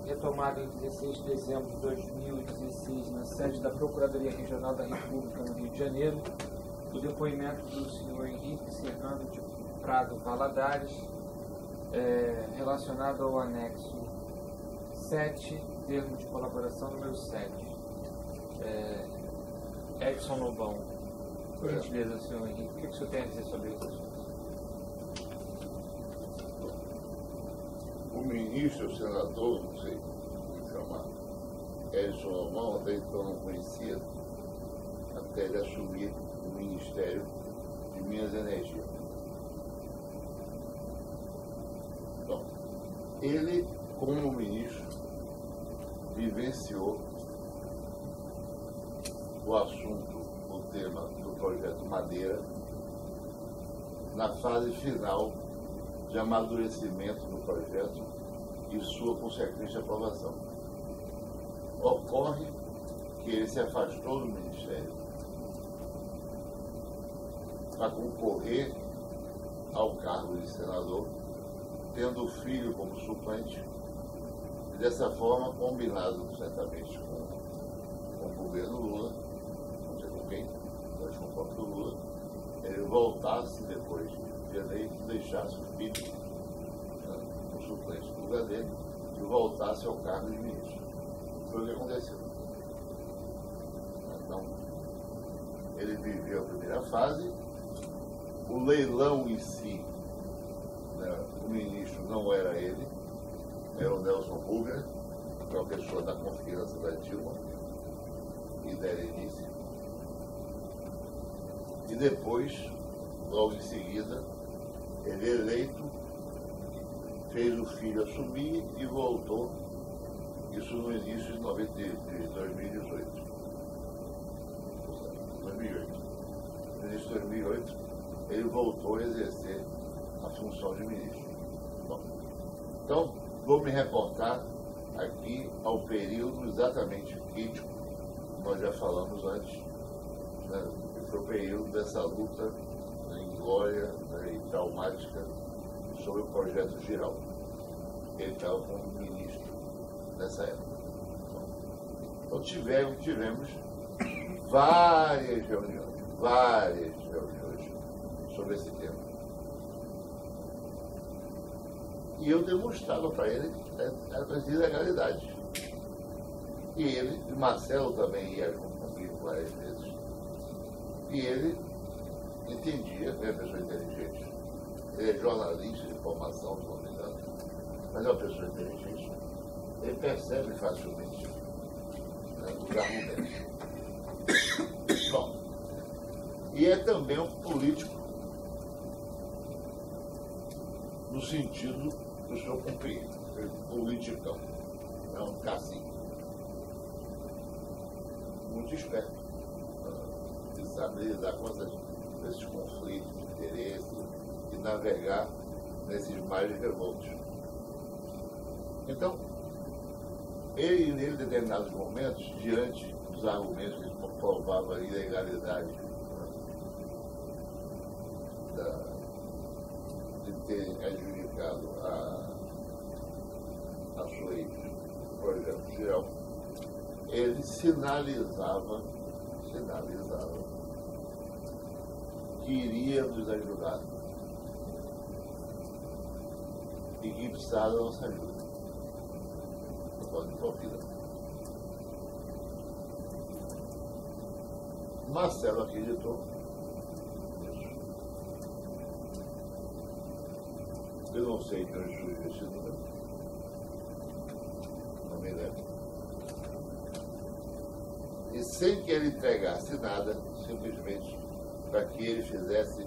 retomado em 16 de dezembro de 2016 na sede da Procuradoria Regional da República no Rio de Janeiro, o depoimento do senhor Henrique Serrano de Prado Valadares, relacionado ao anexo 7, termo de colaboração número 7. Edson Lobão, por gentileza, senhor Henrique, o que o senhor tem a dizer sobre esse assunto? O ministro, o senador, não sei como chamar, Edson Lobão, até então não conhecia, até ele assumir o Ministério de Minas e Energia. Então, ele, como ministro, vivenciou o assunto, o tema do projeto Madeira, na fase final de amadurecimento do projeto e sua consequente aprovação. Ocorre que ele se afastou do Ministério para concorrer ao cargo de senador, tendo o filho como suplente, e dessa forma, combinado certamente com o governo Lula, não sei com quem, mas com o próprio Lula, ele voltasse depois de eleito, deixasse o filho, o suplente do lugar dele, e voltasse ao cargo de ministro. Foi o que aconteceu. Então, ele viveu a primeira fase, o leilão em si, né, o ministro não era ele, era o Nelson Rubner, que é uma pessoa da confiança da Dilma e da Erenice. E depois, logo em seguida, ele eleito, fez o filho assumir e voltou, isso no início de 2018. No início de 2008, ele voltou a exercer a função de ministro. Bom, então, vou me reportar aqui ao período exatamente crítico, nós já falamos antes, né, que foi o período dessa luta inglória, né, e traumática sobre o projeto Girau. Ele estava como ministro nessa época. Então tivemos várias reuniões sobre esse tema. E eu demonstrava para ele as ilegalidades. E ele, e Marcelo também ia junto comigo várias vezes, e ele entendia, é uma pessoa inteligente. Ele é jornalista de formação, se não me engano, mas é uma pessoa inteligente. Ele percebe facilmente, né, os argumentos. Bom, e é também um político no sentido que o senhor compreende, politicão, é um cacique. Muito esperto, que sabe lidar com esses conflitos de interesse e navegar nesses mares revoltos. Então, ele, em determinados momentos, diante dos argumentos que comprovavam a ilegalidade, né, de ter adjudicado a sua projeto geral, ele sinalizava que iria nos ajudar e que precisava da nossa ajuda. Não pode convidar. Marcelo acreditou nisso. Eu não sei de onde surgiu esse número. Não me lembro. E sem que ele entregasse nada, simplesmente para que ele fizesse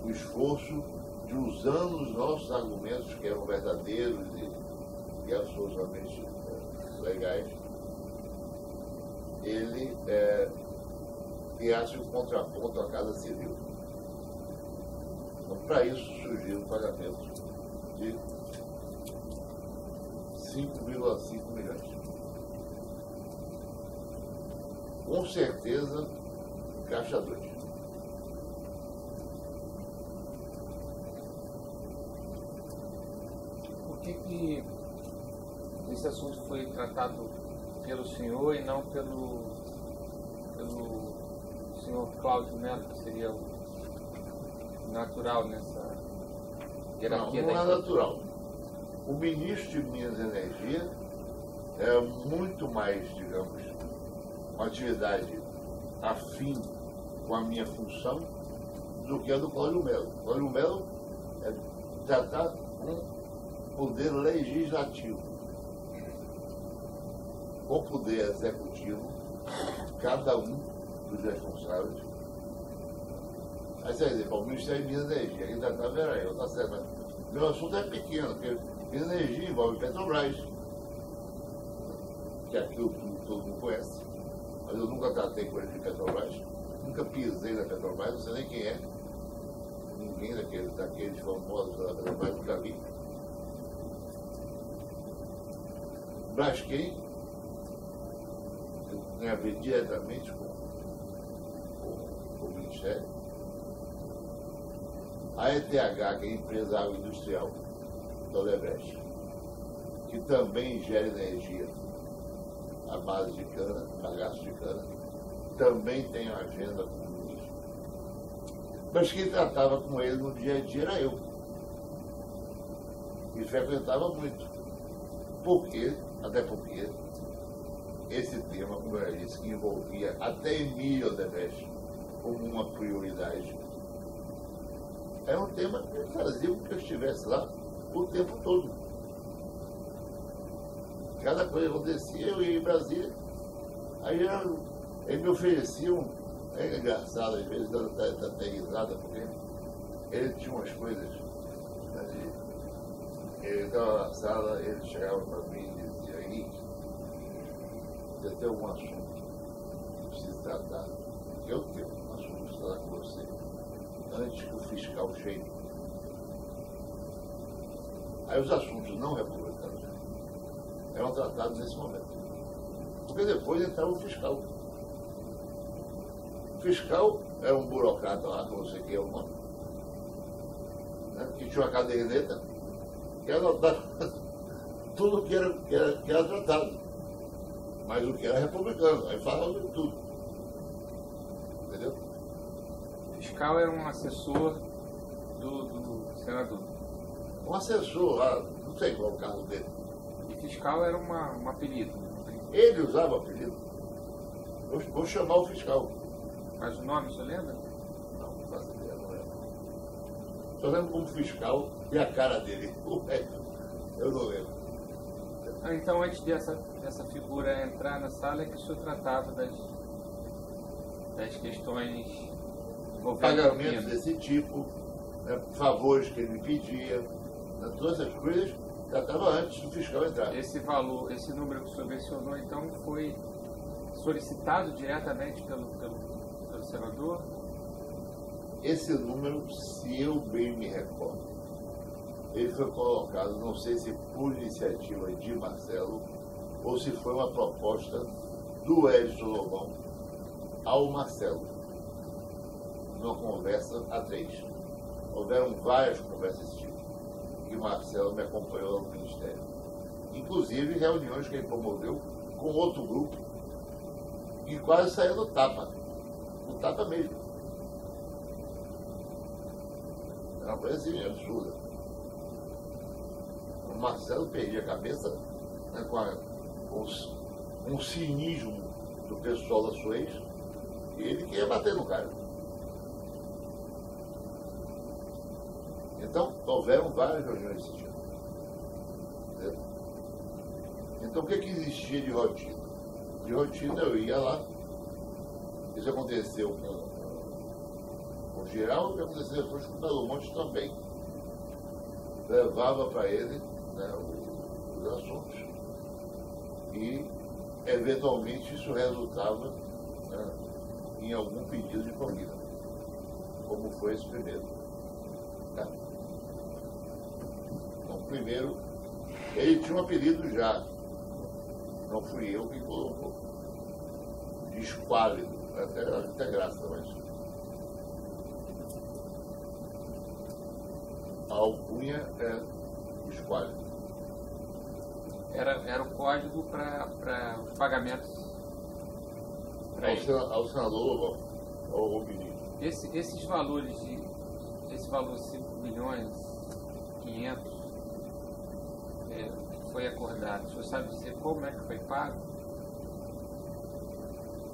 o esforço de, usando os nossos argumentos, que eram verdadeiros e absolutamente legais, ele criasse um contraponto à Casa Civil. Então, para isso surgiu o pagamento de 5,5 milhões. Com certeza, Caixa 2. Por que esse assunto foi tratado pelo senhor e não pelo senhor Cláudio Melo, que seria o natural nessa hierarquia não da é empresa? natural. O ministro de Minas e Energia é muito mais, digamos, uma atividade afim com a minha função do que a do Cláudio Melo. O Cláudio Melo é tratar com poder legislativo. Com o poder executivo, cada um dos responsáveis. Aí você vai dizer, o Ministério de Minas e Energia, quem tratava era eu, tá certo, mas meu assunto é pequeno, porque Minas e Energia envolve Petrobras, que é aquilo que todo mundo conhece. Mas eu nunca tratei com ele de Petrobras, nunca pisei na Petrobras, não sei nem quem é. Ninguém daqueles famosos da Petrobras nunca vi. Braskem, eu tenho a ver diretamente com o Ministério. A ETH, que é a empresa agroindustrial da Odebrecht, que também gera energia à base de cana, bagaço de cana, também tem uma agenda com o ministro. Mas quem tratava com ele no dia a dia era eu. E frequentava muito. Por quê? Até porque esse tema, como eu disse, que envolvia até Emílio Odebrecht como uma prioridade, é um tema que fazia com que eu estivesse lá o tempo todo. Cada coisa que acontecia, eu ia em Brasília, aí ele me oferecia é engraçado, às vezes ela está até risada, porque ele tinha umas coisas, né, ele estava na sala, ele chegava para mim e dizia, Henrique, você tem algum assunto que precisa tratar? Eu tenho um assunto que tratar com você, antes que o fiscal chegue. Aí os assuntos não republicanos eram tratados nesse momento. Porque depois entrava o fiscal. O fiscal era um burocrata lá, que não sei quem é o nome, né, que tinha uma caderneta que anotava tudo que era tratado. Mas o que era republicano, aí falava de tudo. Entendeu? O fiscal era um assessor do senador. Um assessor lá, não sei qual é o cargo dele. E fiscal era um apelido. Ele usava o apelido. Eu vou chamar o fiscal. Mas o nome, você lembra? Não faço ideia, não lembro. Só lembro como fiscal e a cara dele. O resto, eu não lembro. Então, antes dessa figura entrar na sala, é que o senhor tratava das questões envolvendo Pagamentos desse tipo, né, favores que ele me pedia, né, todas essas coisas tratava antes do fiscal entrar. Esse valor, esse número que o senhor mencionou, então, foi solicitado diretamente pelo senador? Esse número, se eu bem me recordo, ele foi colocado, não sei se por iniciativa de Marcelo, ou se foi uma proposta do Edson Lobão ao Marcelo, numa conversa a três. Houveram várias conversas desse tipo, que Marcelo me acompanhou no Ministério. Inclusive reuniões que ele promoveu com outro grupo, que quase saiu no tapa mesmo. Era uma coisa assim, absurda. O Marcelo perdia a cabeça, né, com um cinismo do pessoal da Suez, e ele queria bater no cara. Então, houveram várias reuniões desse tipo. Entendeu? Então, o que existia de rotina? De rotina, eu ia lá. Isso aconteceu com o Geraldo, e aconteceu depois com o Belo Monte também. Levava para ele, né, os assuntos, e eventualmente isso resultava, né, em algum pedido de corrida, como foi esse primeiro. Tá? Então, primeiro, ele tinha um apelido já, não fui eu que colocou, de esquálido, até graça, mas a alcunha é esquálido. Era o código para os pagamentos. Ao senador ou ao ministro. Esses valores esse valor 5 milhões 500 foi acordado. O senhor sabe dizer como é que foi pago?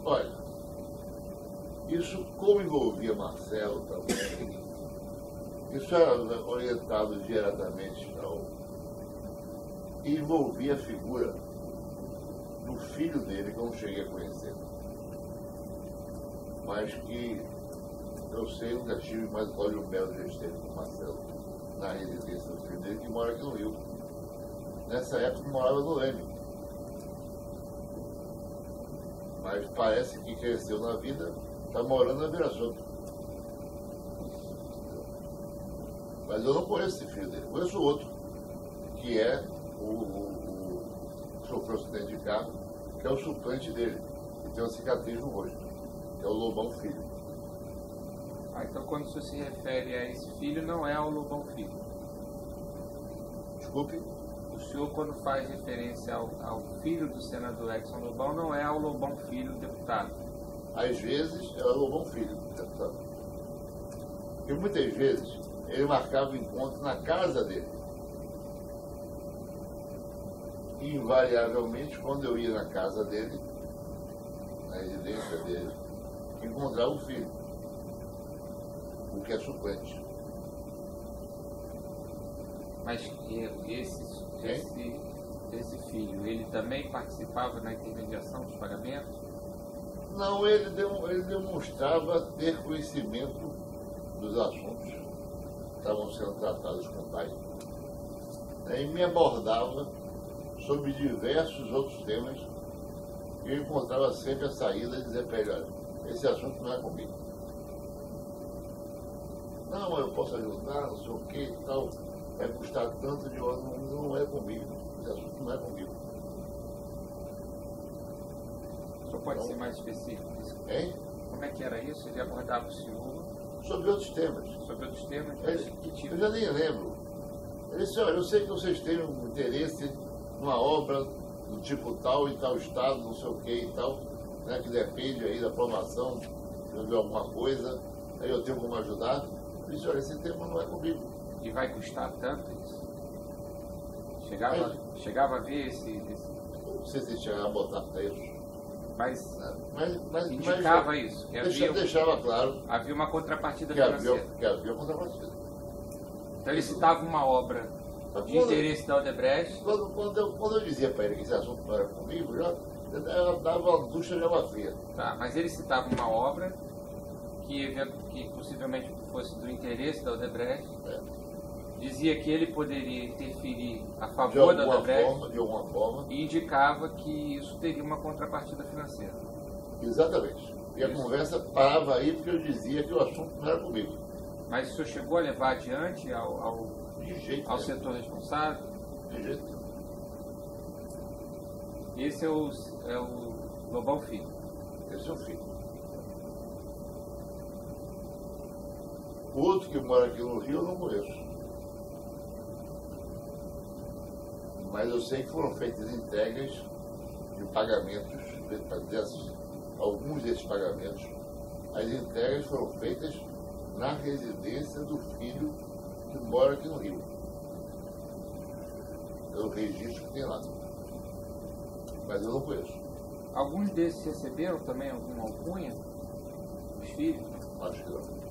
Olha, isso como envolvia Marcelo também, isso era orientado diretamente e envolvia a figura do filho dele, que eu não cheguei a conhecer. Mas que eu sei, nunca tive, mas olha o belo já esteve com o Marcelo na residência do filho dele, que mora aqui no Rio. Nessa época morava no Leme. Mas parece que cresceu na vida, está morando na Vila Soto. Mas eu não conheço esse filho dele, conheço o outro, que é o sofreu acidente de carro, que é o suplente dele, que tem uma cicatriz no rosto, que é o Lobão Filho. Então quando o senhor se refere a esse filho, não é ao Lobão Filho. Desculpe? O senhor, quando faz referência ao filho do senador Edson Lobão, não é ao Lobão Filho, deputado. Às vezes é o Lobão Filho, deputado. E muitas vezes ele marcava o encontro na casa dele. E invariavelmente, quando eu ia na casa dele, na residência dele, encontrava o filho, o que é suplente. Mas esse filho, ele também participava na intermediação dos pagamentos? Não, ele demonstrava ter conhecimento dos assuntos que estavam sendo tratados com o pai. E me abordava sobre diversos outros temas e eu encontrava sempre a saída de dizer para ele, olha, esse assunto não é comigo. Não, eu posso ajudar, não sei o que e tal, vai custar tanto de hora, não é comigo, esse assunto não é comigo. O senhor pode ser mais específico? Hein? Como é que era isso? Ele abordava o senhor? Sobre outros temas. Sobre outros temas? Que tipo? Eu já nem lembro. Ele disse, olha, eu sei que vocês têm um interesse numa obra do tipo tal e tal estado, não sei o que e tal, né, que depende aí da aprovação de alguma coisa, aí eu tenho como ajudar. Eu disse, olha, esse tema não é comigo. E vai custar tanto isso? Chegava a ver esse... Não sei se chegava a botar preço. Mas indicava isso. Que deixava claro. Havia uma contrapartida que financeira. Havia contrapartida. Então ele citava uma obra de interesse da Odebrecht. Quando eu dizia para ele que esse assunto não era comigo, ela dava uma ducha de água fria. Tá, mas ele citava uma obra que possivelmente fosse do interesse da Odebrecht. Dizia que ele poderia interferir a favor da Odebrecht de alguma forma. E indicava que isso teria uma contrapartida financeira. Exatamente. E a conversa parava aí porque eu dizia que o assunto não era comigo. Mas o senhor chegou a levar adiante ao setor responsável? De jeito nenhum. Esse é o Lobão Filho. Esse é o filho. O outro que mora aqui no Rio eu não conheço. Mas eu sei que foram feitas entregas de pagamentos, alguns desses pagamentos, as entregas foram feitas na residência do filho que mora aqui no Rio. Pelo registro que tem lá. Mas eu não conheço. Alguns desses receberam também alguma alcunha? Os filhos? Acho que não.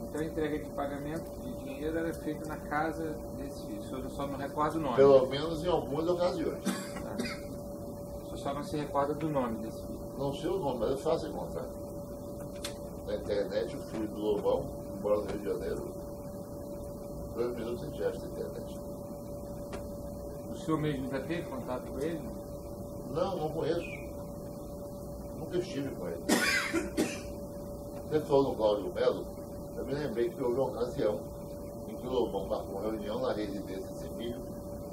Então a entrega de pagamento de dinheiro era feita na casa desses filhos. Eu só não recordo o nome. Pelo menos em algumas ocasiões. Tá. Só não se recorda do nome desse filho. Não sei o nome, mas é fácil encontrar. Na internet, o filho do Lobão, que mora no Rio de Janeiro, 2 minutos a gente acha na internet. O senhor mesmo já teve contato com ele? Não conheço. Nunca estive com ele. Você falou no Cláudio Melo, eu me lembrei que houve uma ocasião em que o Lobão marcou uma reunião na residência desse filho,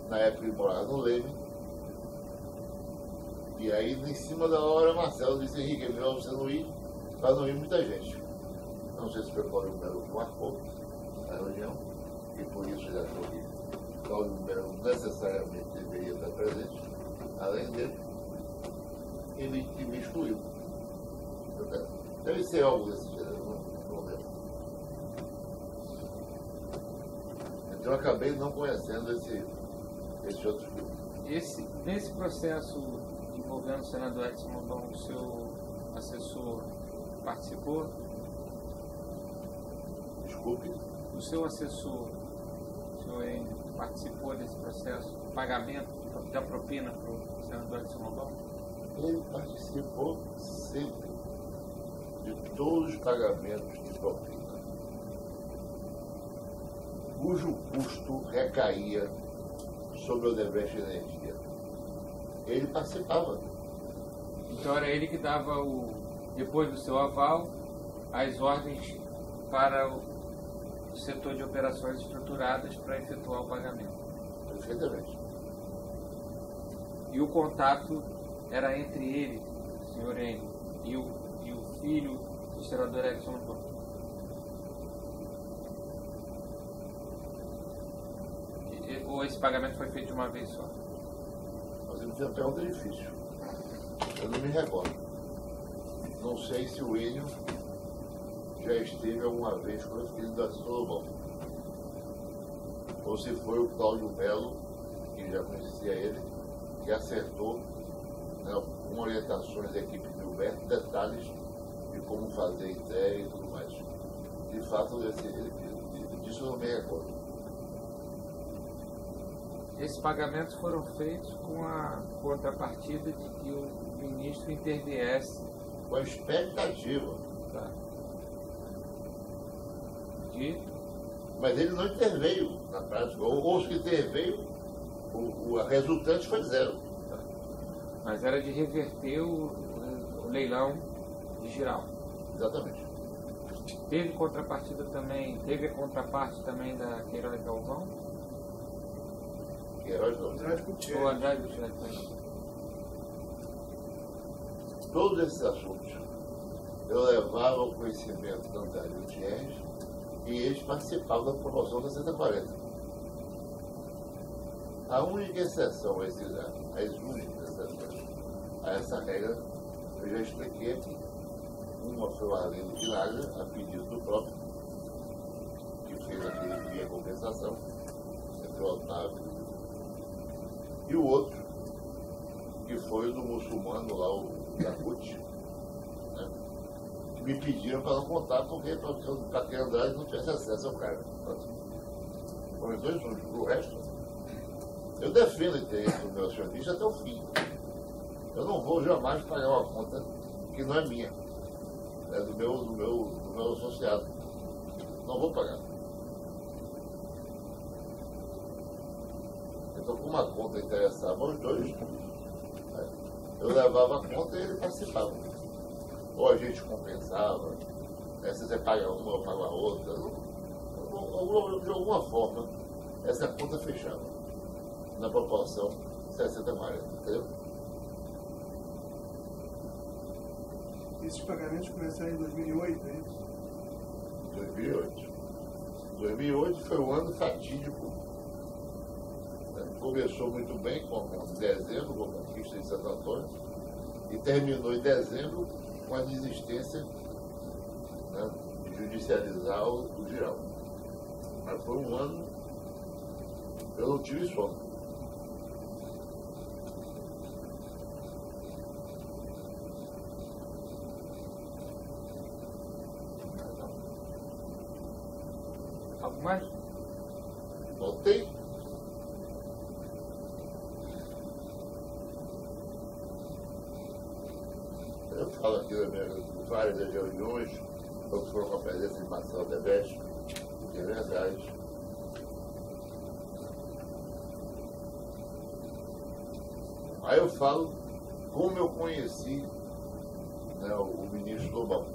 na época ele morava no Leme, e aí em cima da hora Marcelo disse, Henrique, é melhor você não ir, para não ir muita gente. Não sei se foi o Cláudio Melo que marcou a reunião, e por isso ele achou que o Cláudio Melo necessariamente deveria estar presente. além dele, ele me excluiu. Deve ser algo desse gênero, não lembro. Então eu acabei não conhecendo esse outro filme. Nesse processo envolvendo o senador Edson Lobão, o seu assessor participou? Desculpe? O seu assessor, o senhor Enio, participou desse processo de pagamento da propina para o senador Edson Lobão? Ele participou sempre de todos os pagamentos de propina, cujo custo recaía sobre o Odebrecht Energia. Ele participava. Então era ele que dava, depois do seu aval, as ordens para o setor de operações estruturadas para efetuar o pagamento. Perfeitamente. E o contato era entre ele, o senhor Enio, e o filho do senador Edson Lobão. Ou esse pagamento foi feito de uma vez só? Mas ele fez uma pergunta difícil. Eu não me recordo. Não sei se o Enio já esteve alguma vez com o filho do Edson Lobão. Ou se foi o Cláudio Melo, que já conhecia ele, que acertou, né, com orientações da equipe de Gilberto, detalhes de como fazer ideia e tudo mais. De fato, disso eu não me recordo. Esses pagamentos foram feitos com a contrapartida de que o ministro interviesse. Com a expectativa. Tá? Mas ele não interveio na prática. Ou os que interveio, a resultante foi zero. Tá. Mas era de reverter o leilão de Giral. Exatamente. Teve contrapartida também, teve a contraparte também da Queiroz Galvão? Queiroz não. Andrade Gutierrez. Ou Andrade Gutierrez? Todos esses assuntos eu levava ao conhecimento do Andrade Gutierrez e eles participavam da promoção da 140. A única exceção a essa regra, eu já expliquei aqui. Uma foi o Arlindo Vinagre, a pedido do próprio, que fez aquele via compensação entre o Otávio. E o outro, que foi o do muçulmano lá, o Yakut, né, que me pediram para não contar porque para que Andrade não tivesse acesso ao cargo. Foram os dois únicos. O resto, eu defendo o interesse do meu acionista até o fim. Eu não vou jamais pagar uma conta que não é minha, é do meu associado. Não vou pagar. Então, como a conta interessava aos dois, eu levava a conta e ele participava. Ou a gente compensava, se você paga uma, eu pago a outra. De alguma forma, essa conta fechava. Na proporção 60-40, entendeu? Esses pagamentos começaram em 2008, é isso? 2008. 2008 foi um ano fatídico. Começou muito bem com dezembro, com a conquista de Santo Antônio, e terminou em dezembro com a desistência, né, de judicializar o Giral. Mas foi um ano, eu não tive sono. Algo mais? Voltei. Eu falo aqui de várias reuniões, outros foram com a presença de Marcelo Odebrecht, que é verdade. Aí eu falo como eu conheci, né, o ministro Lobão.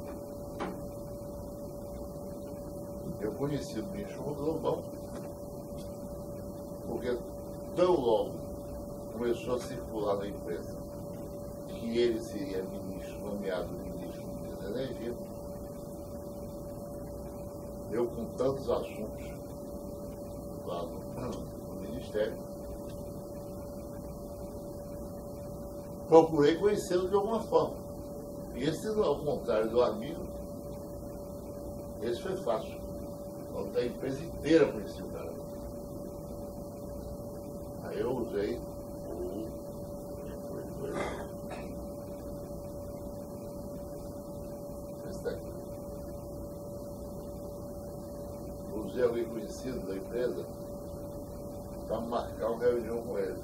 Eu conheci o ministro Lobão porque tão logo começou a circular na imprensa que ele seria nomeado ministro da Energia. Eu, com tantos assuntos lá no Ministério, procurei conhecê-lo de alguma forma. E esse, ao contrário do amigo, esse foi fácil. Quando a empresa inteira conhecia o cara. Aí eu usei esse daqui. Usei alguém conhecido da empresa para marcar uma reunião com ele.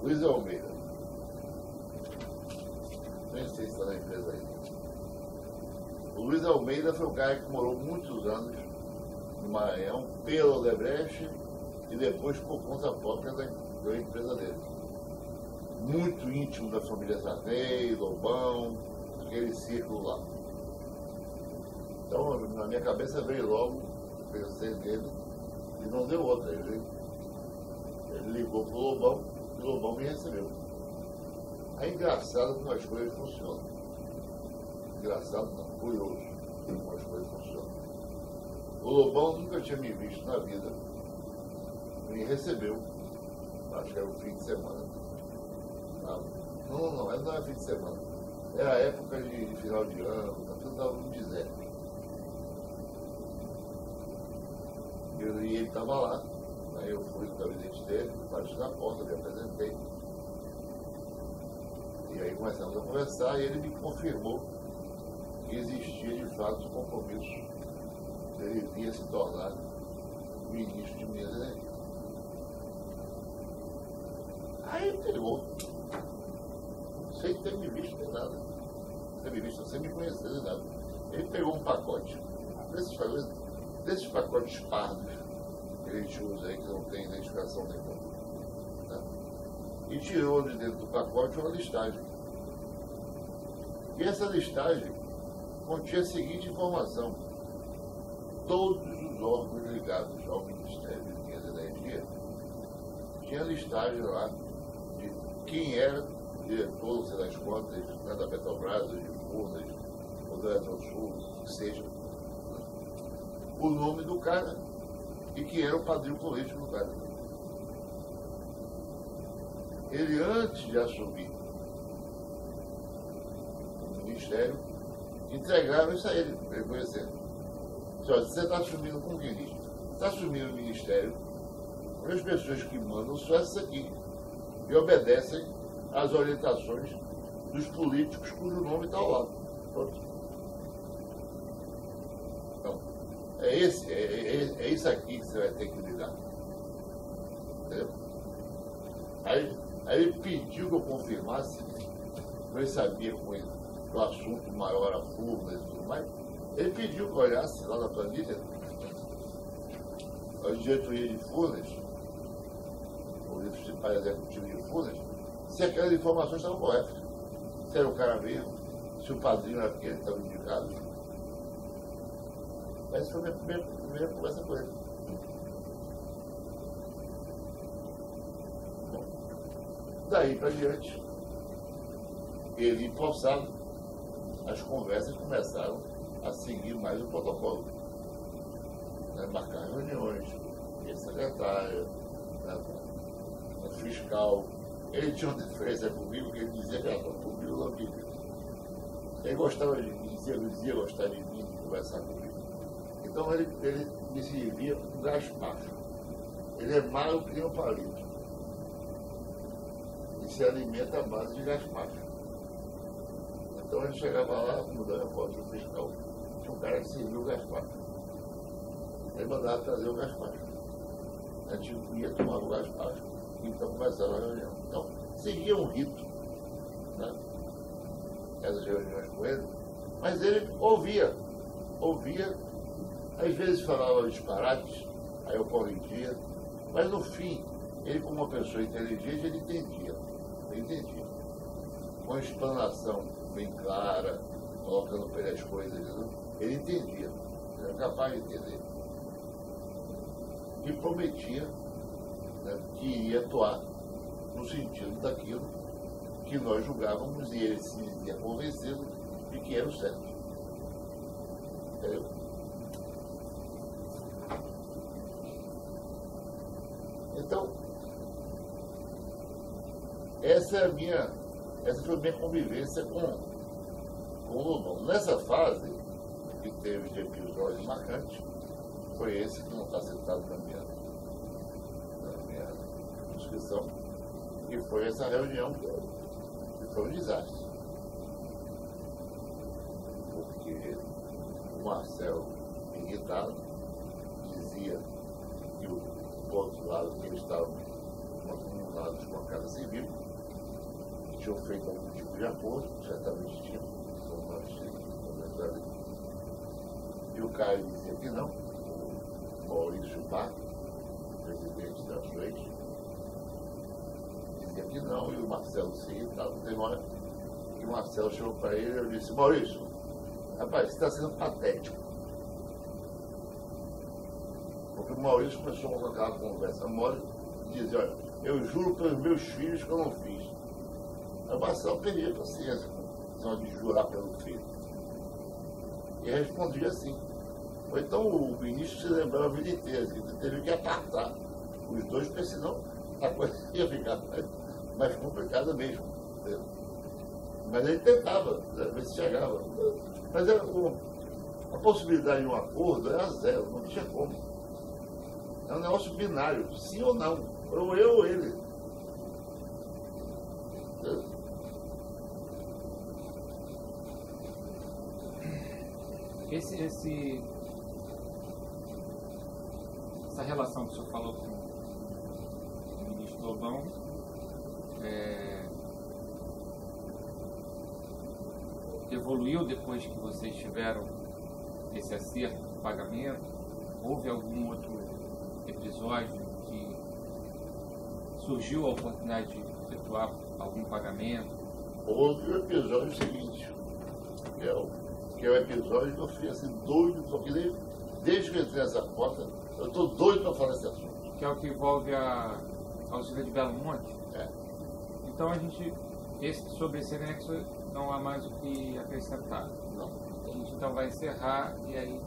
Luiz Almeida. Nem sei se está na empresa aí. O Luiz Almeida foi um cara que morou muitos anos no Maranhão pelo Odebrecht e depois por conta própria da empresa dele. Muito íntimo da família Sarney, Lobão, aquele círculo lá. Então, na minha cabeça veio logo, pensei nele e não deu outra. Ele ligou pro Lobão e o Lobão me recebeu. É engraçado como as coisas funcionam. Engraçado não, curioso como as coisas funcionam. O Lobão nunca tinha me visto na vida. Me recebeu. Acho que era o fim de semana. Não, não é fim de semana. É a época de final de ano, tudo estava no deserto. E ele estava lá. Aí eu fui no gabinete dele, bati na porta, me apresentei. E aí começamos a conversar e ele me confirmou que existia de fato o compromisso de ele vir se tornar ministro de Minas e Energia. Aí ele pegou, sem ter me visto nem nada, ter me visto sem me conhecer nem nada. Ele pegou um pacote, desses pacotes pardos que a gente usa aí, que não tem identificação nenhuma, né? E tirou de dentro do pacote uma listagem. E essa listagem continha a seguinte informação: todos os órgãos ligados ao Ministério de Minas e Energia tinha listagem lá de quem era o diretor, não sei das quantas, né, da Petrobras, de Furnas, ou do Eletrosul, que seja, o nome do cara e que era o padrinho político do cara. Ele, antes de assumir o Ministério, entregaram isso a ele conhecendo. Você está assumindo com quem diz? Está assumindo o Ministério com as pessoas que mandam só essas aqui e obedecem às orientações dos políticos cujo nome está ao lado. Pronto. Então, é isso aqui que você vai ter que lidar. Entendeu? Aí ele pediu que eu confirmasse, eu sabia que o assunto maior era Furnas e tudo mais. Ele pediu que eu olhasse lá na planilha a diretoria de Furnas, o livro principal executivo de Furnas, se aquelas informações estavam corretas. Se era o cara mesmo, se o padrinho era aquele que estava indicado. Essa foi a minha primeira conversa com ele. Bom, daí para diante, ele empossado, as conversas começaram a seguir mais o protocolo. Né? Marcar reuniões, secretária, né? Fiscal. Ele tinha uma diferença comigo que ele dizia que era comigo na Bíblia. Ele gostava de mim, dizia gostar de mim, de conversar comigo. Então ele me servia com gaspacho. Ele é malo que nem um palito. E se alimenta à base de gaspacho. Então ele chegava lá, mudando a foto do fiscal. Tinha um cara que serviu o gaspacho. Ele mandava trazer o gaspacho. A gente ia tomar o gaspacho. Então começava a reunião. Então, seguia um rito, né? Essas reuniões com ele, mas ele ouvia, às vezes falava disparates, aí eu corrigia, mas no fim, ele como uma pessoa inteligente, ele entendia. Com uma explanação bem clara, colocando para ele as coisas, ele entendia, ele era capaz de entender. E prometia, né, que iria atuar no sentido daquilo que nós julgávamos e ele se dizia convencido de que era o certo. Entendeu? Então, essa foi a minha convivência com o Lobão. Nessa fase, que teve de episódio marcante, foi esse que não está citado na minha descrição, que foi essa reunião que foi um desastre. Porque o Marcelo, irritado, dizia que o outro lado, que eles estavam comunados com a Casa Civil, que tinham feito algum tipo de acordo, certamente tinham, são nós ali. E o Caio dizia que não, o Maurício Bach, presidente da frente, dizia que não, e o Marcelo se irritava. Tem uma hora que o Marcelo chegou para ele e eu disse: Maurício, rapaz, você está sendo patético. Porque o Maurício começou a colocar uma conversa mole e dizia: olha, eu juro pelos meus filhos que eu não fiz. Aí o Marcelo perdia a paciência com de jurar pelo filho. E respondia assim. Ou então o ministro se lembrava a vida inteira, que teve que apartar os dois, porque senão a coisa ia ficar mais complicada mesmo. Entendeu? Mas ele tentava, ver se chegava. Mas a possibilidade de um acordo era zero, não tinha como. É um negócio binário, sim ou não, ou eu ou ele. Entendeu? Essa relação que o senhor falou com o ministro Lobão evoluiu depois que vocês tiveram esse acerto de pagamento? Houve algum outro episódio que surgiu a oportunidade de efetuar algum pagamento? Outro episódio seguinte, que é o episódio que eu fiquei assim doido, porque desde que eu entrei nessa porta, eu estou doido para falar desse assunto. Que é o que envolve a usina de Belo Monte? É. Então sobre esse anexo não há mais o que acrescentar. Não. A gente então vai encerrar e aí...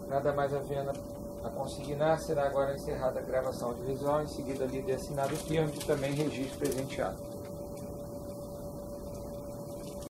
Nada mais havendo a consignar, será agora encerrada a gravação audiovisual, em seguida ali de assinado o termo e também registro presenteado.